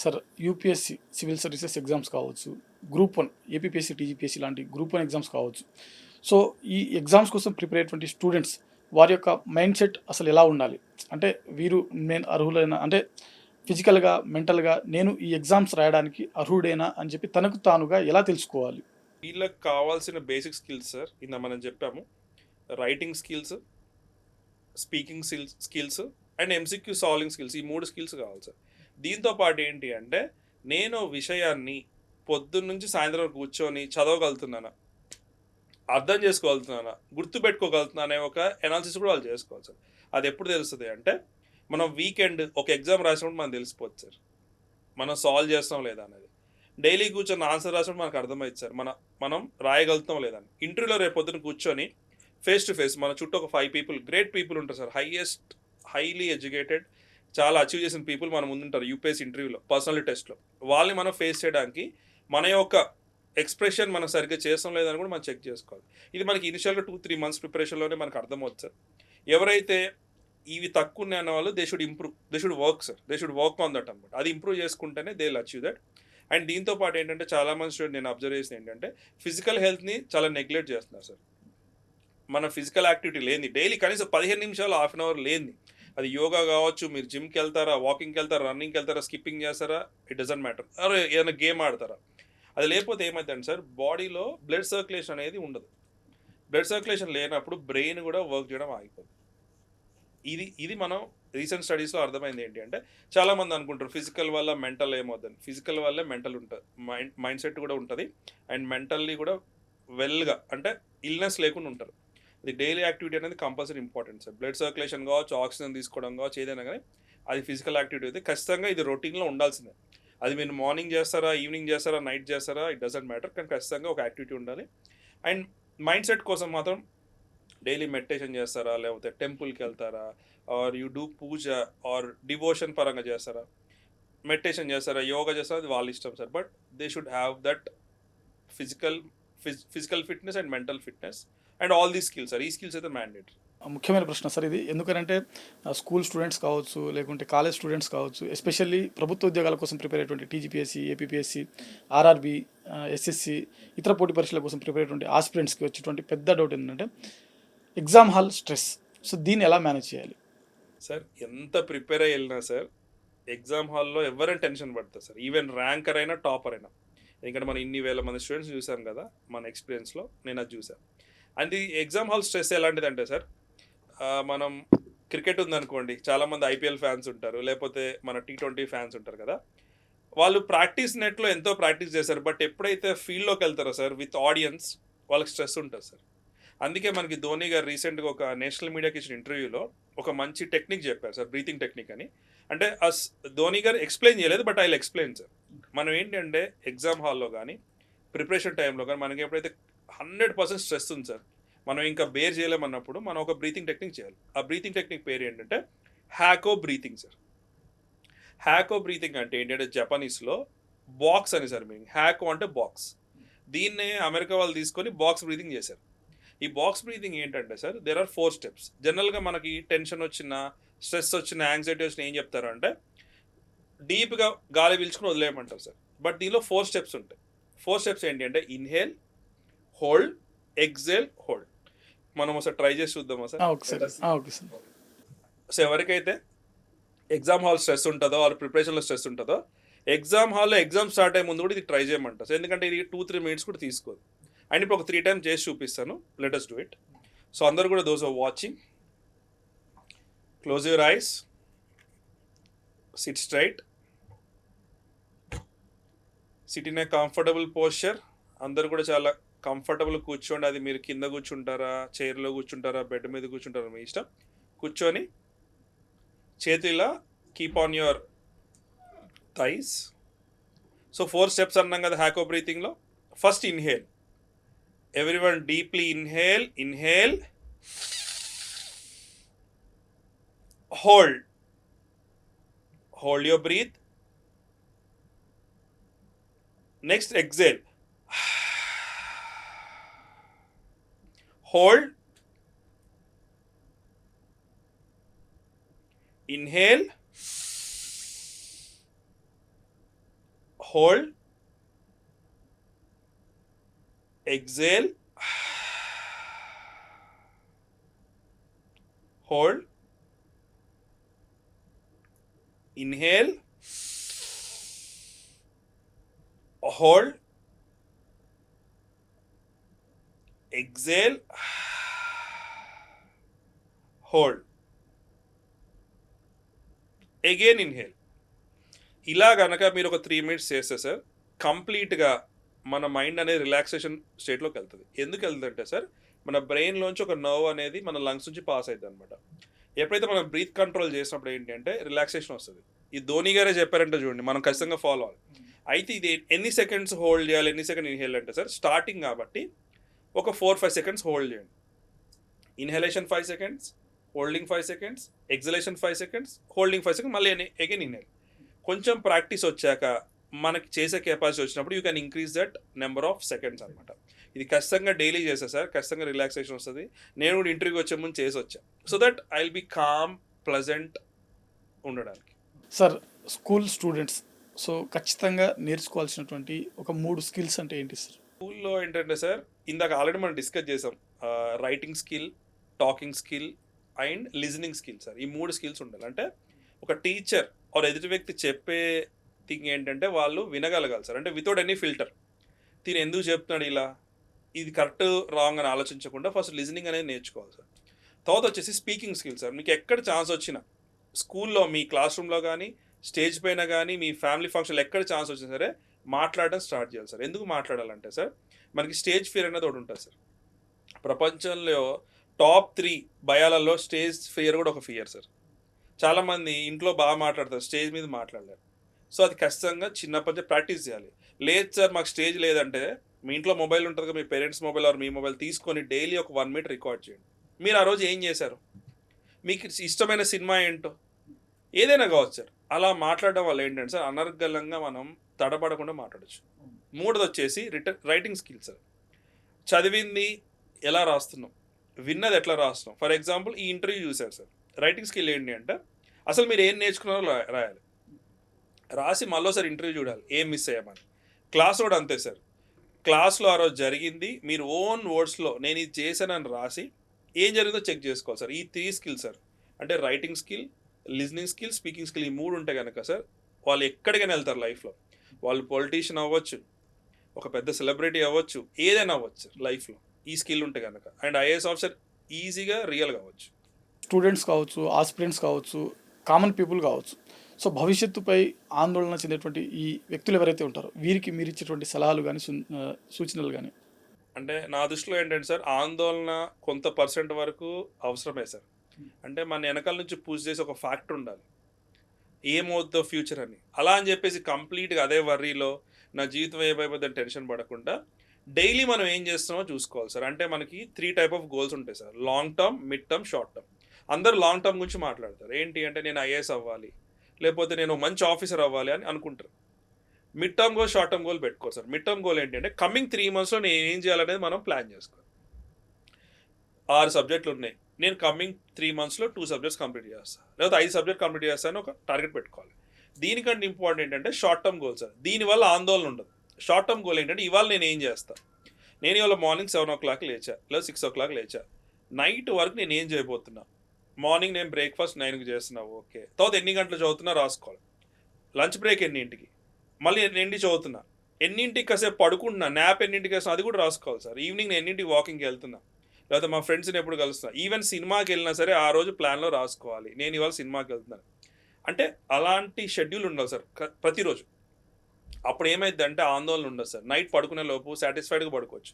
Sir UPSC civil services exams కావచ్చు, group 1 APPSC, TGPSC లాంటి group 1 exams కావచ్చు. So ఈ ఎగ్జామ్స్ కోసం ప్రిపేర్ అయ్యేటువంటి స్టూడెంట్స్ వారి యొక్క మైండ్ సెట్ అసలు ఎలా ఉండాలి? అంటే వీరు నేను అర్హులైన అంటే ఫిజికల్‌గా, మెంటల్‌గా నేను ఈ ఎగ్జామ్స్ రాయడానికి అర్హుడేనా అని చెప్పి తనకు తానుగా ఎలా తెలుసుకోవాలి? వీళ్ళకి కావాల్సిన బేసిక్ స్కిల్స్ సార్ ఇందా మనం చెప్పాము. Writing skills, speaking skills and MCQ solving skills. ఈ 3 స్కిల్స్ కావాలి సార్. దీంతో పాటు ఏంటి అంటే నేను విషయాన్ని పొద్దున్న నుంచి సాయంత్రం వరకు కూర్చొని చదవగలుగుతున్నానా, అర్థం చేసుకోగలుగుతున్నానా, గుర్తుపెట్టుకోగలుగుతున్నా అనే ఒక ఎనాలిసిస్ కూడా వాళ్ళు చేసుకోవాలి సార్. అది ఎప్పుడు తెలుస్తుంది అంటే మనం వీకెండ్ ఒక ఎగ్జామ్ రాసినప్పుడు మనకు తెలిసిపోతుంది సార్, మనం సాల్వ్ చేస్తాం లేదా అనేది. డైలీ కూర్చొని ఆన్సర్ రాసినప్పుడు మనకు అర్థమైంది సార్ మనం రాయగలుగుతాం లేదని. ఇంటర్వ్యూలో రేపు పొద్దున కూర్చొని ఫేస్ టు ఫేస్ మన చుట్టూ ఒక 5 పీపుల్, గ్రేట్ పీపుల్ ఉంటారు సార్, హైలీ ఎడ్యుకేటెడ్, చాలా అచీవ్ చేసిన పీపుల్ మన ముందుంటారు యూపీఎస్సీ ఇంటర్వ్యూలో, పర్సనాలిటీ టెస్ట్లో. వాళ్ళని మనం ఫేస్ చేయడానికి మన యొక్క ఎక్స్ప్రెషన్ మనం సరిగ్గా చేస్తాం లేదని కూడా మనం చెక్ చేసుకోవాలి. ఇది మనకి ఇనిషియల్గా 2-3 మంత్స్ ప్రిపరేషన్లోనే మనకు అర్థమవుతుంది సార్. ఎవరైతే ఇవి తక్కువ ఉన్నాయి అన్న వాళ్ళు they should work sir, they should work on that అనమాట. అది ఇంప్రూవ్ చేసుకుంటేనే they will achieve that. And దీంతో పాటు ఏంటంటే చాలామంది స్టూడెంట్ నేను అబ్జర్వ్ చేసిన ఏంటంటే ఫిజికల్ హెల్త్ని చాలా నెగ్లెక్ట్ చేస్తున్నారు సార్. మన ఫిజికల్ యాక్టివిటీ లేని డైలీ కనీసం 15 నిమిషాలు, హాఫ్ అన్ అవర్ లేని, అది యోగా కావచ్చు, మీరు జిమ్కి వెళ్తారా, వాకింగ్కి వెళ్తారా, రన్నింగ్కి వెళ్తారా, స్కిప్పింగ్ చేస్తారా, ఇట్ డజంట్ మ్యాటర్. ఏదైనా గేమ్ ఆడతారా, అది లేకపోతే ఏమవుతుందండి సార్, బాడీలో బ్లడ్ సర్క్యులేషన్ అనేది ఉండదు. బ్లడ్ సర్క్యులేషన్ లేనప్పుడు బ్రెయిన్ కూడా వర్క్ చేయడం ఆగిపోతుంది. ఇది మనం రీసెంట్ స్టడీస్లో అర్థమైంది ఏంటి అంటే చాలామంది అనుకుంటారు ఫిజికల్ వల్ల మెంటల్ ఏమవుతుంది. ఫిజికల్ వల్లే మెంటల్ ఉంటుంది, మైండ్ సెట్ కూడా ఉంటుంది, అండ్ మెంటల్లీ కూడా వెల్గా అంటే ఇల్నెస్ లేకుండా ఉంటారు. అది డైలీ యాక్టివిటీ అనేది compulsory important sir. Blood circulation కావచ్చు, ఆక్సిజన్ తీసుకోవడం కావచ్చు, ఏదైనా కానీ అది ఫిజికల్ యాక్టివిటీ అయితే ఖచ్చితంగా ఇది రొటీన్లో ఉండాల్సిందే. అది మీరు మార్నింగ్ చేస్తారా, ఈవినింగ్ చేస్తారా, నైట్ చేస్తారా, ఇట్ డజంట్ మ్యాటర్, కానీ ఖచ్చితంగా ఒక యాక్టివిటీ ఉండాలి. అండ్ మైండ్ సెట్ కోసం మాత్రం డైలీ మెడిటేషన్ చేస్తారా, లేకపోతే టెంపుల్కి వెళ్తారా, are you do puja or devotion పరంగా చేస్తారా, మెడిటేషన్ చేస్తారా, యోగా చేస్తారా, అది వాళ్ళ ఇష్టం sir. But they should have that physical fitness and mental fitness and all these skills sir. ఈ స్కిల్స్ అయితే మ్యాండేటరీ. ముఖ్యమైన ప్రశ్న సార్ ఇది. ఎందుకనంటే స్కూల్ స్టూడెంట్స్ కావచ్చు, లేకుంటే కాలేజ్ స్టూడెంట్స్ కావచ్చు, ఎస్పెషల్లీ ప్రభుత్వ ఉద్యోగాల కోసం ప్రిపేర్ అయ్యేటువంటి టీజీపీఎస్సీ, ఏపీపీఎస్సీ, ఆర్ఆర్బీ, ఎస్ఎస్సి, ఇతర పోటీ పరీక్షల కోసం ప్రిపేర్ అయ్యేటువంటి ఆస్పిరెంట్స్కి వచ్చేటువంటి పెద్ద డౌట్ ఏంటంటే ఎగ్జామ్ హాల్ స్ట్రెస్. సో దీన్ని ఎలా మేనేజ్ చేయాలి? సార్ ఎంత ప్రిపేర్ అయ్యి వెళ్ళినా సార్ ఎగ్జామ్ హాల్లో ఎవరైనా టెన్షన్ పడతారు సార్, ఈవెన్ ర్యాంకర్ అయినా టాపర్ అయినా. ఎందుకంటే మనం ఇన్ని వేల మంది స్టూడెంట్స్ చూసాం కదా మన ఎక్స్పీరియన్స్లో, నేను అది చూసాను. అండ్ ఈ ఎగ్జామ్ హాల్ స్ట్రెస్ ఎలాంటిదంటే సార్, మనం క్రికెట్ ఉందనుకోండి, చాలామంది ఐపీఎల్ ఫ్యాన్స్ ఉంటారు, లేకపోతే మన T20 ఫ్యాన్స్ ఉంటారు కదా, వాళ్ళు ప్రాక్టీస్ నెట్లో ఎంతో ప్రాక్టీస్ చేశారు, బట్ ఎప్పుడైతే ఫీల్డ్లోకి వెళ్తారో సార్ విత్ ఆడియన్స్, వాళ్ళకి స్ట్రెస్ ఉంటుంది సార్. అందుకే మనకి ధోని గారు రీసెంట్గా ఒక నేషనల్ మీడియాకి ఇచ్చిన ఇంటర్వ్యూలో ఒక మంచి టెక్నిక్ చెప్పారు సార్, బ్రీతింగ్ టెక్నిక్ అని. అంటే ధోని గారు ఎక్స్ప్లెయిన్ చేయలేదు, but I will explain sir. మనం ఏంటంటే ఎగ్జామ్ హాల్లో కానీ ప్రిపరేషన్ టైంలో కానీ మనకి ఎప్పుడైతే 100% స్ట్రెస్ ఉంది సార్, మనం ఇంకా బేర్ చేయలేమన్నప్పుడు మనం ఒక బ్రీతింగ్ టెక్నిక్ చేయాలి. ఆ బ్రీతింగ్ టెక్నిక్ పేరు ఏంటంటే హ్యాకో బ్రీతింగ్ సార్. హ్యాకో బ్రీతింగ్ అంటే ఏంటంటే జపనీస్లో బాక్స్ అని సార్ మీనింగ్. హ్యాకో అంటే బాక్స్. దీన్నే అమెరికా వాళ్ళు తీసుకొని బాక్స్ బ్రీతింగ్ చేశారు. ఈ బాక్స్ బ్రీతింగ్ ఏంటంటే సార్ దేర్ ఆర్ 4 స్టెప్స్. జనరల్గా మనకి టెన్షన్ వచ్చిన, స్ట్రెస్ వచ్చిన, యాంగ్జైటీ వచ్చిన ఏం చెప్తారు అంటే డీప్గా గాలి పీల్చుకుని వదిలేయమంటారు సార్. బట్ దీనిలో 4 స్టెప్స్ ఉంటాయి. 4 స్టెప్స్ ఏంటి అంటే ఇన్హేల్, హోల్డ్, ఎక్సేల్, హోల్డ్. మనం ఒకసారి ట్రై చేసి చూద్దామా sir? Okay sir. Okay sir. So ఎవరికైతే ఎగ్జామ్ హాల్ స్ట్రెస్ ఉంటుందో, వాళ్ళ ప్రిపరేషన్లో స్ట్రెస్ ఉంటుందో, ఎగ్జామ్ హాల్లో ఎగ్జామ్ స్టార్ట్ అయ్యే ముందు కూడా ఇది ట్రై చేయమంటారు సార్. ఎందుకంటే ఇది 2-3 మినిట్స్ కూడా తీసుకోదు. అండ్ ఇప్పుడు ఒక 3 టైమ్స్ చేసి చూపిస్తాను, let us do it. So అందరూ కూడా those are watching, close your eyes, sit straight, sit in a comfortable posture. అందరూ కూడా చాలా కంఫర్టబుల్ కూర్చోండి. అది మీరు కింద కూర్చుంటారా, చైర్లో కూర్చుంటారా, బెడ్ మీద కూర్చుంటారా, మీ ఇష్టం. కూర్చొని చేతిలా keep on your thighs. So 4 steps అన్నాం కదా హ్యాకో బ్రీతింగ్లో. First inhale. Everyone deeply inhale, hold your breath. Next exhale, hold, inhale, hold, exhale, hold, inhale, hold, exhale, hold, again inhale. ఇలా కనుక మీరు ఒక 3 minutes చేస్తే సార్ కంప్లీట్గా మన మైండ్ అనేది రిలాక్సేషన్ స్టేట్లోకి వెళ్తుంది. ఎందుకు వెళ్తుందంటే సార్ మన బ్రెయిన్లోంచి ఒక నర్వ్ అనేది మన లంగ్స్ నుంచి పాస్ అవుతుంది అనమాట. ఎప్పుడైతే మనం బ్రీత్ కంట్రోల్ చేసినప్పుడు ఏంటి అంటే రిలాక్సేషన్ వస్తుంది. ఈ ధోని గారే చెప్పారంటే చూడండి, మనం ఖచ్చితంగా ఫాలో అవ్వాలి. అయితే ఇది ఎన్ని సెకండ్స్ హోల్డ్ చేయాలి, ఎన్ని సెకండ్ ఇన్హేల్ అంటే సార్ స్టార్టింగ్ కాబట్టి ఒక 4-5 seconds హోల్డ్ చేయండి. Inhalation 5 seconds, holding 5 seconds, exhalation 5 seconds, holding 5 seconds, మళ్ళీ అగైన్ ఇన్హేల్. కొంచెం ప్రాక్టీస్ వచ్చాక మనకి చేసే కెపాసిటీ వచ్చినప్పుడు you can increase that number of seconds అనమాట. ఇది ఖచ్చితంగా డైలీ చేసా సార్, ఖచ్చితంగా రిలాక్సేషన్ వస్తుంది. నేను కూడా ఇంటర్వ్యూకి వచ్చే ముందు చేసి వచ్చా, so that I will be calm pleasant ఉండడానికి. సార్ స్కూల్ స్టూడెంట్స్ సో ఖచ్చితంగా నేర్చుకోవాల్సినటువంటి ఒక 3 skills అంటే ఏంటి సార్? స్కూల్లో ఏంటంటే సార్ ఇందాక ఆల్రెడీ మనం డిస్కస్ చేసాం, writing skill, talking skill and listening skill sir. ఈ 3 skills ఉండాలి. అంటే ఒక టీచర్ ఆర్ ఎదుటి వ్యక్తి చెప్పే థింగ్ ఏంటంటే వాళ్ళు వినగలగాలి సార్. అంటే వితౌట్ ఎనీ ఫిల్టర్, తిని ఎందుకు చెప్తున్నాడు ఇలా, ఇది కరెక్ట్ రాంగ్ అని ఆలోచించకుండా ఫస్ట్ లిజనింగ్ అనేది నేర్చుకోవాలి సార్. తర్వాత వచ్చేసి స్పీకింగ్ స్కిల్ సార్. మీకు ఎక్కడ ఛాన్స్ వచ్చినా స్కూల్లో, మీ క్లాస్ రూమ్లో కానీ, స్టేజ్ పైన కానీ, మీ ఫ్యామిలీ ఫంక్షన్లో ఎక్కడ ఛాన్స్ వచ్చినా సరే మాట్లాడడం స్టార్ట్ చేయాలి సార్. ఎందుకు మాట్లాడాలంటే సార్ మనకి స్టేజ్ ఫియర్ అనేది ఒకటి ఉంటుంది సార్. ప్రపంచంలో టాప్ 3 భయాలలో స్టేజ్ ఫియర్ కూడా ఒక ఫియర్ సార్. చాలామంది ఇంట్లో బాగా మాట్లాడతారు, స్టేజ్ మీద మాట్లాడలేరు. సో అది ఖచ్చితంగా చిన్నప్పటి నుంచి ప్రాక్టీస్ చేయాలి. లేదు సార్ మాకు స్టేజ్ లేదంటే మీ ఇంట్లో మొబైల్ ఉంటుంది కదా, మీ పేరెంట్స్ మొబైల్ ఆర్ మీ మొబైల్ తీసుకొని డైలీ ఒక 1 minute రికార్డ్ చేయండి. మీరు ఆ రోజు ఏం చేశారు, మీకు ఇష్టమైన సినిమా ఏంటో, ఏదైనా కావచ్చు సార్. అలా మాట్లాడడం వల్ల ఏంటంటే సార్ అనర్గళంగా మనం తడబడకుండా మాట్లాడచ్చు. 3ది వచ్చేసి రైటింగ్ స్కిల్ సార్. చదివింది ఎలా రాస్తున్నాం, విన్నది ఎట్లా రాస్తున్నాం. ఫర్ ఎగ్జాంపుల్ ఈ ఇంటర్వ్యూ చూశారు సార్, రైటింగ్ స్కిల్ ఏంటి అంటే అసలు మీరు ఏం నేర్చుకున్నారో రాయాలి, రాసి మళ్ళీసారి ఇంటర్వ్యూ చూడాలి ఏం మిస్ అయ్యామని. క్లాస్ కూడా అంతే సార్, క్లాస్లో ఆ రోజు జరిగింది మీరు ఓన్ వర్డ్స్లో నేను ఇది చేశానని రాసి ఏం జరిగిందో చెక్ చేసుకోవాలి సార్. ఈ 3 skills సార్, అంటే writing skill, listening skill, speaking skill, ఈ 3 ఉంటే కనుక సార్ వాళ్ళు ఎక్కడికైనా వెళ్తారు లైఫ్లో. వాళ్ళు పొలిటీషియన్ అవ్వచ్చు, ఒక పెద్ద సెలబ్రిటీ అవ్వచ్చు, ఏదైనా అవ్వచ్చు సార్ లైఫ్లో ఈ స్కిల్ ఉంటే కనుక. అండ్ ఐఏఎస్ ఆఫీసర్ ఈజీగా రియల్ కావచ్చు. స్టూడెంట్స్ కావచ్చు, ఆస్పిరెంట్స్ కావచ్చు, కామన్ పీపుల్ కావచ్చు. సో భవిష్యత్తుపై ఆందోళన చెందేటువంటి ఈ వ్యక్తులు ఎవరైతే ఉంటారో వీరికి మీరు ఇచ్చేటువంటి సలహాలు కానీ సూచనలు కానీ? అంటే నా దృష్టిలో ఏంటంటే సార్ ఆందోళన కొంత % వరకు అవసరమే సార్. అంటే మన వెనకాల నుంచి పుష్ చేసి ఒక ఫ్యాక్టర్ ఉండాలి, ఏమవుతుందో ఫ్యూచర్ అని. అలా అని చెప్పేసి కంప్లీట్గా అదే వర్రీలో నా జీవితం ఏమైపోతుందని టెన్షన్ పడకుండా డైలీ మనం ఏం చేస్తున్నామో చూసుకోవాలి సార్. అంటే మనకి 3 type of గోల్స్ ఉంటాయి sir, long term, mid term, short term. అందరూ లాంగ్ టర్మ్ గురించి మాట్లాడతారు, ఏంటి అంటే నేను ఐఏఎస్ అవ్వాలి, లేకపోతే నేను మంచి ఆఫీసర్ అవ్వాలి అని అనుకుంటారు. Mid term goal, short term goal పెట్టుకోవాలి సార్. మిడ్ టర్మ్ గోల్ ఏంటి అంటే కమింగ్ 3 monthsలో నేను ఏం చేయాలనేది మనం ప్లాన్ చేసుకోవాలి. 6 subjects ఉన్నాయి, నేను కమింగ్ 3 monthsలో 2 subjects కంప్లీట్ చేస్తాను, లేకపోతే 5 subjects కంప్లీట్ చేస్తాను ఒక టార్గెట్ పెట్టుకోవాలి. దీనికంటే ఇంపార్టెంట్ ఏంటంటే షార్ట్ టర్మ్ గోల్ సార్. దీనివల్ల ఆందోళన ఉండదు. షార్ట్ టర్మ్ గోల్ ఏంటంటే ఇవాళ నేను ఏం చేస్తాను, నేను ఇవాళ మార్నింగ్ 7 o'clock లేచా, లేదా 6 o'clock లేచా, నైట్ వరకు నేను ఏం చేయబోతున్నా. మార్నింగ్ నేను బ్రేక్ఫాస్ట్ 9కి చేస్తున్నా, ఓకే. తర్వాత ఎన్ని గంటలు చదువుతున్నా రాసుకోవాలి. లంచ్ బ్రేక్ ఎన్నింటికి, మళ్ళీ ఎన్నింటికి చదువుతున్నా, ఎన్నింటికి కాసేపు పడుకుంటున్నా, న్యాప్ ఎన్నింటికి వేస్తున్నా, అది కూడా రాసుకోవాలి సార్. ఈవినింగ్ నేను ఎన్నింటికి వాకింగ్కి వెళ్తున్నా, లేకపోతే మా ఫ్రెండ్స్ని ఎప్పుడు కలుస్తున్నా, ఈవెన్ సినిమాకి వెళ్ళినా సరే ఆ రోజు ప్లాన్లో రాసుకోవాలి, నేను ఇవాళ సినిమాకి వెళ్తున్నాను. అంటే అలాంటి షెడ్యూల్ ఉండాలి సార్ ప్రతిరోజు. అప్పుడు ఏమైందంటే ఆందోళన ఉండదు సార్. నైట్ పడుకునే లోపు సాటిస్ఫైడ్గా పడుకోవచ్చు.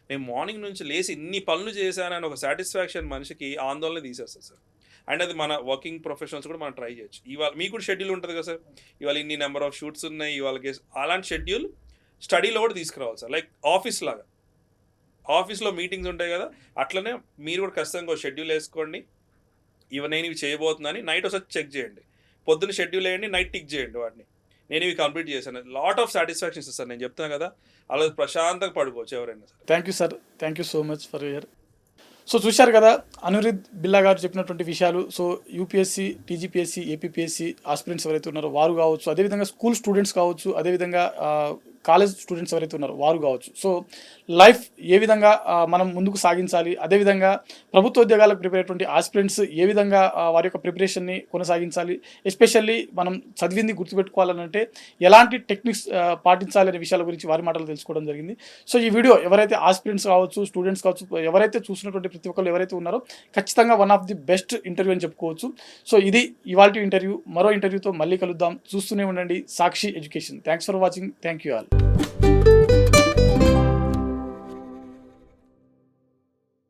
నేను మార్నింగ్ నుంచి లేచి ఇన్ని పనులు చేశానని ఒక సాటిస్ఫాక్షన్ మనిషికి ఆందోళన తీసేస్తుంది సార్. అండ్ అది మన వర్కింగ్ ప్రొఫెషనల్స్ కూడా మనం ట్రై చేయొచ్చు. ఇవాళ మీకు కూడా షెడ్యూల్ ఉంటుంది కదా సార్, ఇవాళ ఇన్ని నెంబర్ ఆఫ్ షూట్స్ ఉన్నాయి, ఇవాళ అలాంటి షెడ్యూల్ స్టడీలో కూడా తీసుకురావాలి సార్. లైక్ ఆఫీస్ లాగా, ఆఫీస్లో మీటింగ్స్ ఉంటాయి కదా, అట్లనే మీరు కూడా ఖచ్చితంగా షెడ్యూల్ వేసుకోండి. నేను ఇవి చేయబోతున్నాను, నైట్ ఒకసారి చెక్ చేయండి, పొద్దున్న షెడ్యూల్ వేయండి, నైట్ టిక్ చేయండి వాటిని, నేను ఇవి కంప్లీట్ చేశాను. Lot of satisfactions sir. నేను చెప్తాను కదా, అలా ప్రశాంతంగా పడుకోవచ్చు ఎవరైనా sir. Thank you sir, thank you so much for your so చూశారు కదా అనిరుద్ బిల్లా గారు చెప్పినటువంటి విషయాలు. So UPSC, TGPSC, APPSC aspirants ఎవరైతే ఉన్నారో వారు కావచ్చు, అదేవిధంగా స్కూల్ స్టూడెంట్స్ కావచ్చు, అదేవిధంగా కాలేజ్ స్టూడెంట్స్ ఎవరైతే ఉన్నారో వారు కావచ్చు. సో లైఫ్ ఏ విధంగా మనం ముందుకు సాగించాలి, అదేవిధంగా ప్రభుత్వ ఉద్యోగాలకు ప్రిపేర్ అయ్యేటువంటి ఆస్పిరెంట్స్ ఏ విధంగా వారి యొక్క ప్రిపరేషన్ని కొనసాగించాలి, ఎస్పెషల్లీ మనం చదివింది గుర్తుపెట్టుకోవాలంటే ఎలాంటి టెక్నిక్స్ పాటించాలి అనే విషయాల గురించి వారి మాటలు తెలుసుకోవడం జరిగింది. సో ఈ వీడియో ఎవరైతే ఆస్పిరెంట్స్ కావచ్చు, స్టూడెంట్స్ కావచ్చు, ఎవరైతే చూసినటువంటి ప్రతి ఒక్కరు ఎవరైతే ఉన్నారో ఖచ్చితంగా one of the best interview అని చెప్పుకోవచ్చు. సో ఇది ఇవాల్టి ఇంటర్వ్యూ. మరో ఇంటర్వ్యూతో మళ్ళీ కలుద్దాం. చూస్తూనే ఉండండి Sakshi education. Thanks for watching. Thank you all.